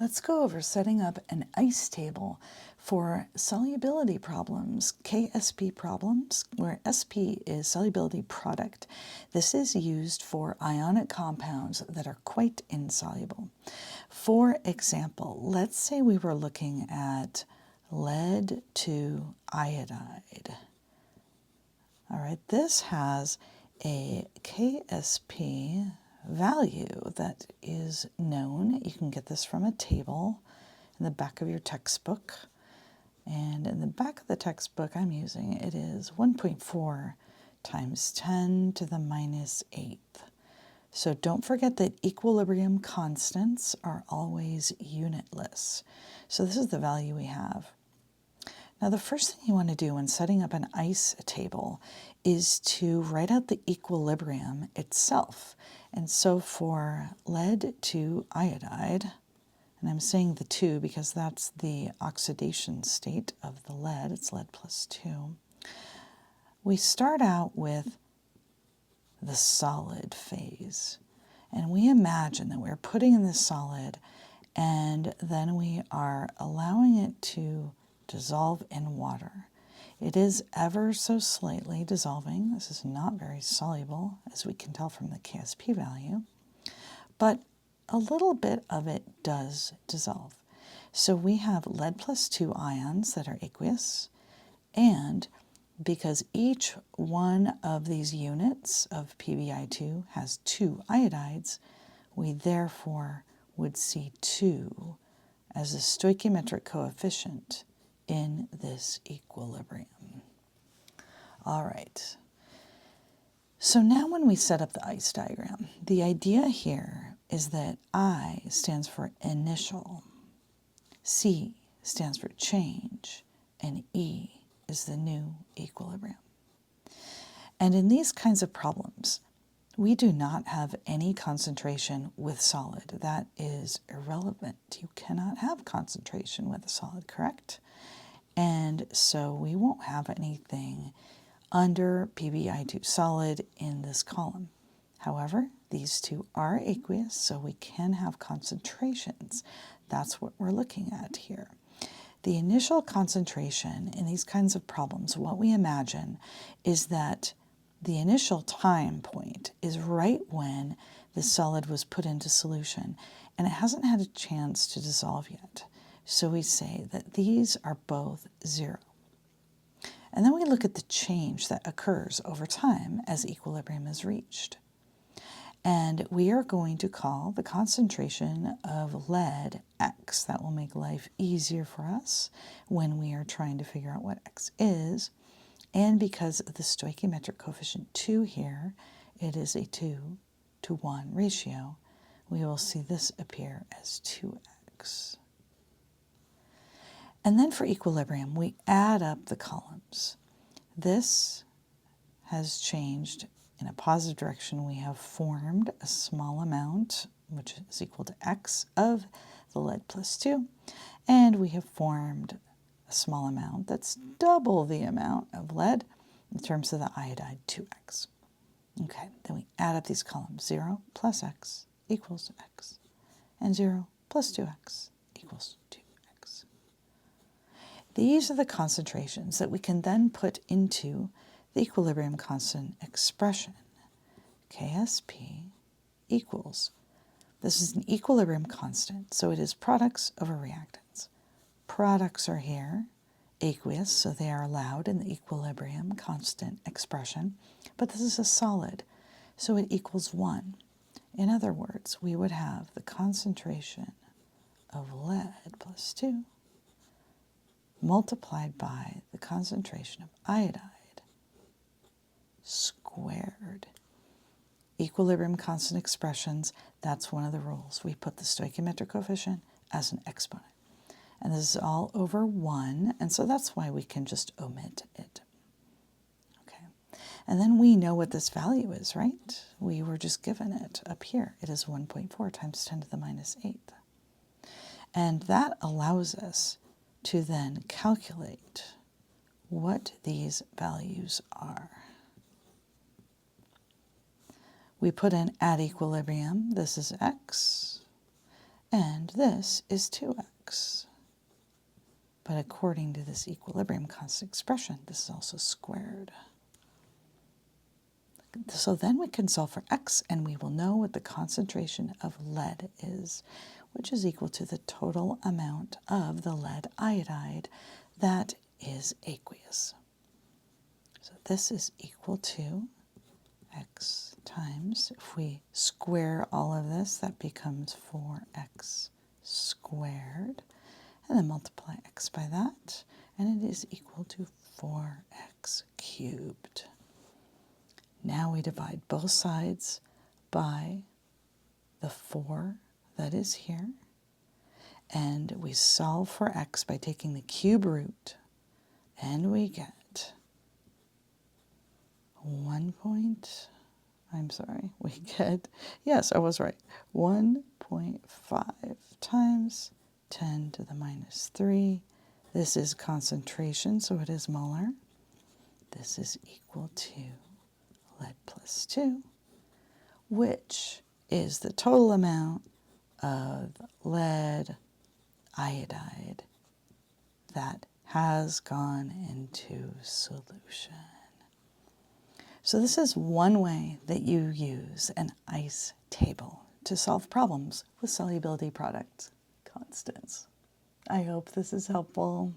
Let's go over setting up an ice table for solubility problems, KSP problems, where SP is solubility product. This is used for ionic compounds that are quite insoluble. For example, let's say we were looking at lead to iodide. All right, this has a KSP value that is known. You can get this from a table in the back of your textbook. And in the back of the textbook I'm using, it is 1.4 times 10 to the minus 8th. So don't forget that equilibrium constants are always unitless. So this is the value we have. Now the first thing you want to do when setting up an ice table is to write out the equilibrium itself. And so for lead to iodide, and I'm saying the 2 because that's the oxidation state of the lead, it's lead plus 2, we start out with the solid phase. And we imagine that we're putting in the solid and then we are allowing it to dissolve in water. It is ever so slightly dissolving. This is not very soluble, as we can tell from the KSP value, but a little bit of it does dissolve. So we have lead plus 2 ions that are aqueous, and because each one of these units of PbI2 has 2 iodides, we therefore would see 2 as a stoichiometric coefficient in this equilibrium. All right. So now when we set up the ice diagram, the idea here is that I stands for initial, C stands for change, and E is the new equilibrium. And in these kinds of problems, we do not have any concentration with solid. That is irrelevant. You cannot have concentration with a solid, correct? And so we won't have anything under PbI2 solid in this column. However, these two are aqueous, so we can have concentrations. That's what we're looking at here. The initial concentration in these kinds of problems, what we imagine is that the initial time point is right when the solid was put into solution, and it hasn't had a chance to dissolve yet. So we say that these are both 0. And then we look at the change that occurs over time as equilibrium is reached. And we are going to call the concentration of lead X. That will make life easier for us when we are trying to figure out what X is. And because of the stoichiometric coefficient 2 here, it is a 2 to 1 ratio. We will see this appear as 2X. And then for equilibrium, we add up the columns. This has changed in a positive direction. We have formed a small amount, which is equal to X of the lead plus 2, and we have formed a small amount that's double the amount of lead in terms of the iodide 2X. Okay, then we add up these columns. 0 plus X equals X, and 0 plus 2X equals 2. These are the concentrations that we can then put into the equilibrium constant expression. KSP equals, this is an equilibrium constant, so it is products over reactants. Products are here, aqueous, so they are allowed in the equilibrium constant expression, but this is a solid, so it equals 1. In other words, we would have the concentration of lead plus 2 multiplied by the concentration of iodide squared. Equilibrium constant expressions, that's one of the rules. We put the stoichiometric coefficient as an exponent. And this is all over 1, and so that's why we can just omit it. Okay. And then we know what this value is, right? We were just given it up here. It is 1.4 times 10 to the minus 8th. And that allows us to then calculate what these values are. We put in at equilibrium, this is X, and this is 2x. But according to this equilibrium constant expression, this is also squared. So then we can solve for x, and we will know what the concentration of lead is, which is equal to the total amount of the lead iodide that is aqueous. So this is equal to x times, if we square all of this, that becomes 4x squared, and then multiply x by that, and it is equal to 4x cubed. Now we divide both sides by the 4 that is here, and we solve for x by taking the cube root, and we get yes, I was right, 1.5 times 10 to the minus 3. This is concentration, so it is molar. This is equal to lead plus 2, which is the total amount of lead iodide that has gone into solution. So this is one way that you use an ice table to solve problems with solubility product constants. I hope this is helpful.